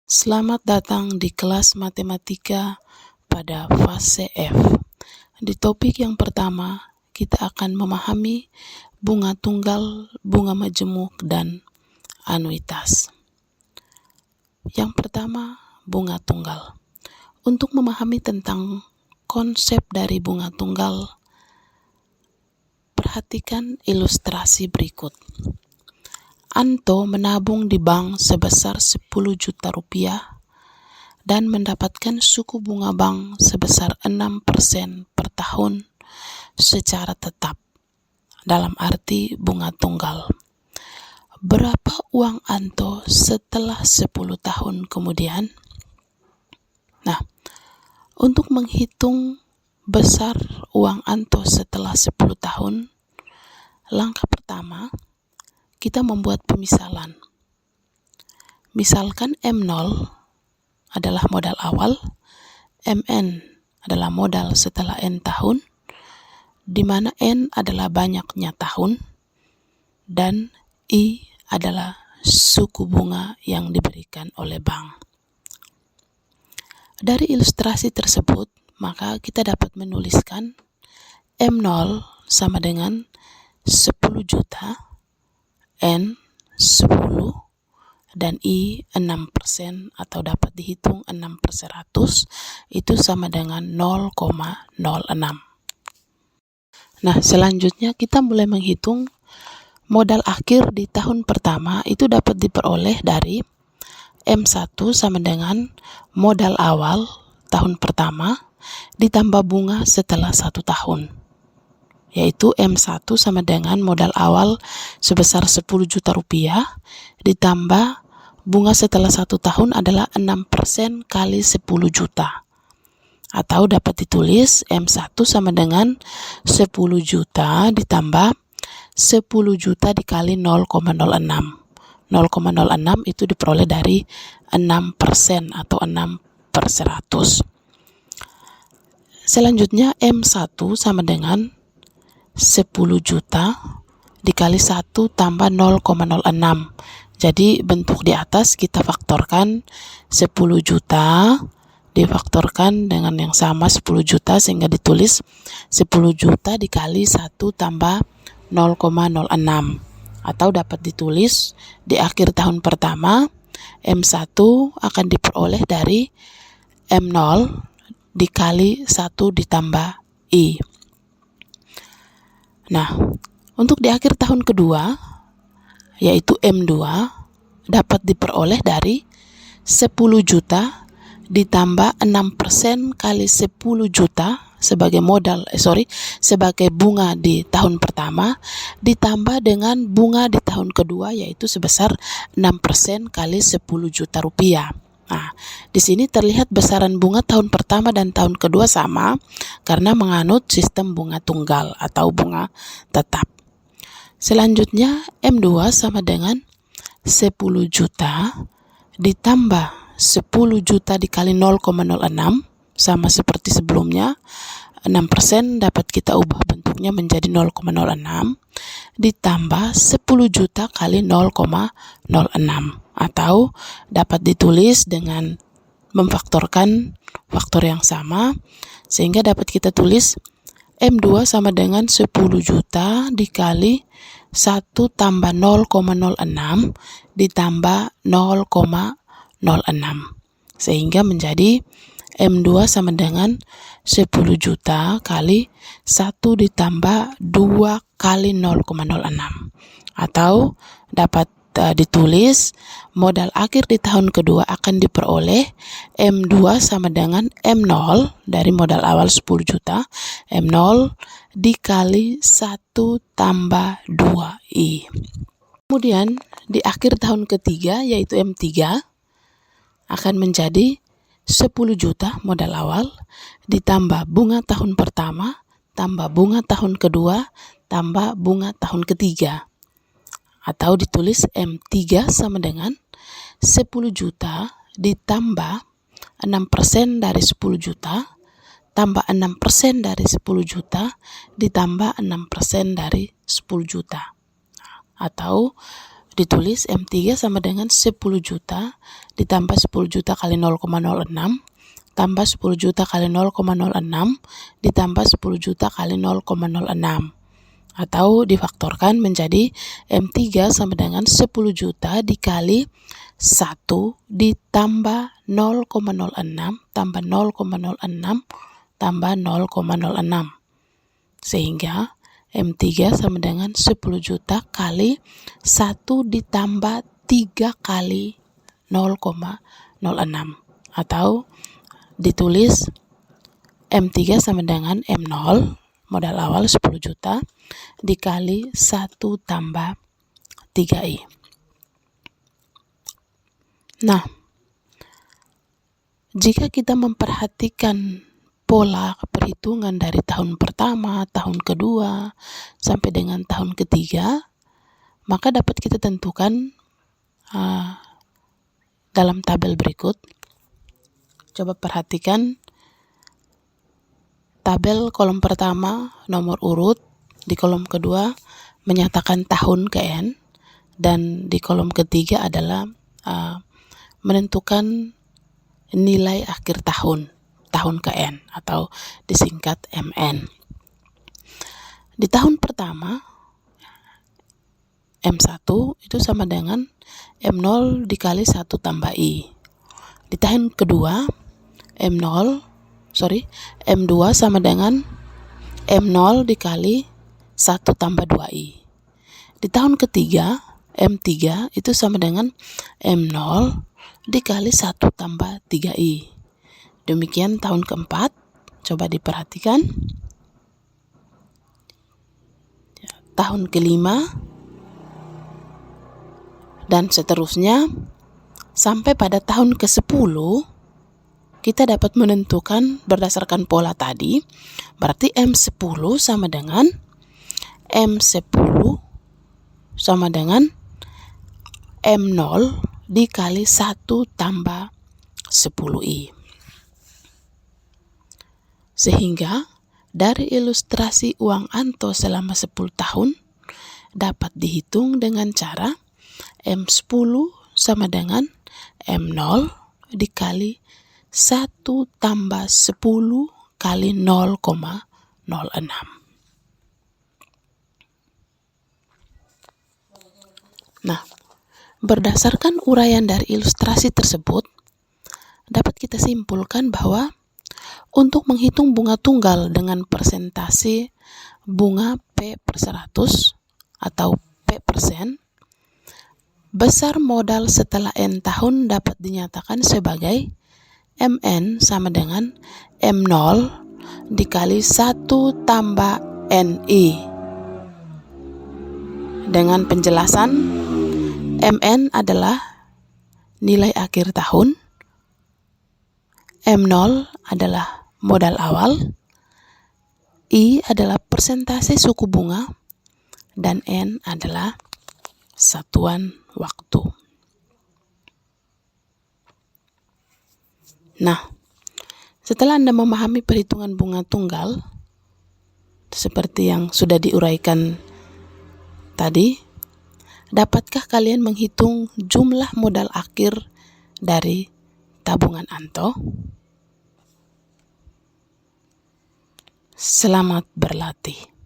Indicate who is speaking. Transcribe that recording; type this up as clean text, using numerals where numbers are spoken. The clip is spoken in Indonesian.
Speaker 1: Selamat datang di kelas matematika pada fase F. Di topik yang pertama, kita akan memahami bunga tunggal, bunga majemuk, dan anuitas. Yang pertama, bunga tunggal. Untuk memahami tentang konsep dari bunga tunggal, perhatikan ilustrasi berikut. Anto menabung di bank sebesar 10 juta rupiah dan mendapatkan suku bunga bank sebesar 6% per tahun secara tetap, dalam arti bunga tunggal. Berapa uang Anto setelah 10 tahun kemudian? Nah, untuk menghitung besar uang Anto setelah 10 tahun, langkah pertama, kita membuat pemisalan. Misalkan M0 adalah modal awal, Mn adalah modal setelah N tahun, di mana N adalah banyaknya tahun, dan I adalah suku bunga yang diberikan oleh bank. Dari ilustrasi tersebut, maka kita dapat menuliskan M0 sama dengan 10 juta, N 10, dan I 6%, atau dapat dihitung 6 per 100, itu sama dengan 0,06. Nah, selanjutnya kita mulai menghitung modal akhir di tahun pertama. Itu dapat diperoleh dari M1 sama dengan modal awal tahun pertama ditambah bunga setelah 1 tahun, yaitu M1 sama dengan modal awal sebesar 10 juta rupiah ditambah bunga setelah 1 tahun adalah 6% kali 10 juta. Atau dapat ditulis M1 sama dengan 10 juta ditambah 10 juta dikali 0,06. 0,06 itu diperoleh dari 6% atau 6 per 100. Selanjutnya M1 sama dengan 10 juta dikali 1 tambah 0,06. Jadi bentuk di atas kita faktorkan 10 juta difaktorkan dengan yang sama 10 juta sehingga ditulis 10 juta dikali 1 tambah 0,06. Atau dapat ditulis di akhir tahun pertama M1 akan diperoleh dari M0 dikali 1 ditambah I. Nah, untuk di akhir tahun kedua, yaitu M2, dapat diperoleh dari 10 juta ditambah 6% kali 10 juta sebagai sebagai bunga di tahun pertama ditambah dengan bunga di tahun kedua, yaitu sebesar 6% kali 10 juta rupiah. Nah, di sini terlihat besaran bunga tahun pertama dan tahun kedua sama karena menganut sistem bunga tunggal atau bunga tetap. Selanjutnya M2 sama dengan 10 juta ditambah 10 juta dikali 0,06 sama seperti sebelumnya. 6% dapat kita ubah bentuknya menjadi 0,06 ditambah 10 juta kali 0,06, atau dapat ditulis dengan memfaktorkan faktor yang sama sehingga dapat kita tulis M2 sama dengan 10 juta dikali 1 tambah 0,06 ditambah 0,06 sehingga menjadi M2 sama dengan 10 juta kali 1 ditambah 2 kali 0,06, atau dapat ditulis modal akhir di tahun kedua akan diperoleh M2 sama dengan M0 dari modal awal 10 juta, M0 dikali 1 tambah 2I. Kemudian di akhir tahun ketiga, yaitu M3, akan menjadi 10 juta modal awal ditambah bunga tahun pertama tambah bunga tahun kedua tambah bunga tahun ketiga, atau ditulis M3 sama dengan 10 juta ditambah 6% dari 10 juta tambah 6% dari 10 juta ditambah 6% dari 10 juta, atau ditulis M3 sama dengan 10 juta ditambah 10 juta kali 0,06 tambah 10 juta kali 0,06 ditambah 10 juta kali 0,06. Atau difaktorkan menjadi M3 sama dengan 10 juta dikali 1 ditambah 0,06 tambah 0,06 tambah 0,06. Sehingga M3 sama dengan 10 juta kali 1 ditambah 3 kali 0,06. Atau ditulis M3 sama dengan M0, modal awal 10 juta, dikali 1 tambah 3I. Nah, jika kita memperhatikan pola perhitungan dari tahun pertama, tahun kedua, sampai dengan tahun ketiga, maka dapat kita tentukan dalam tabel berikut. Coba perhatikan tabel kolom pertama nomor urut, di kolom kedua menyatakan tahun ke N, dan di kolom ketiga adalah menentukan nilai akhir tahun ke N atau disingkat MN. Di tahun pertama M1 itu sama dengan M0 dikali 1 tambah I. Di tahun kedua M2 sama dengan M0 dikali 1 tambah 2I. Di tahun ketiga M3 itu sama dengan M0 dikali 1 tambah 3I. Demikian tahun keempat, coba diperhatikan. Tahun kelima dan seterusnya sampai pada tahun ke-10 kita dapat menentukan berdasarkan pola tadi. Berarti M10 sama dengan M10 sama dengan M0 dikali 1 tambah 10I. Sehingga dari ilustrasi uang Anto selama 10 tahun dapat dihitung dengan cara M10 sama dengan M0 dikali 1 tambah 10 kali 0,06. Nah, berdasarkan uraian dari ilustrasi tersebut, dapat kita simpulkan bahwa untuk menghitung bunga tunggal dengan persentase bunga P/100 atau P%, besar modal setelah N tahun dapat dinyatakan sebagai MN sama dengan M0 dikali 1 tambah NI. Dengan penjelasan, MN adalah nilai akhir tahun, M0 adalah modal awal, I adalah persentase suku bunga, dan N adalah satuan waktu. Nah, setelah Anda memahami perhitungan bunga tunggal seperti yang sudah diuraikan tadi, dapatkah kalian menghitung jumlah modal akhir dari tabungan Anto? Selamat berlatih.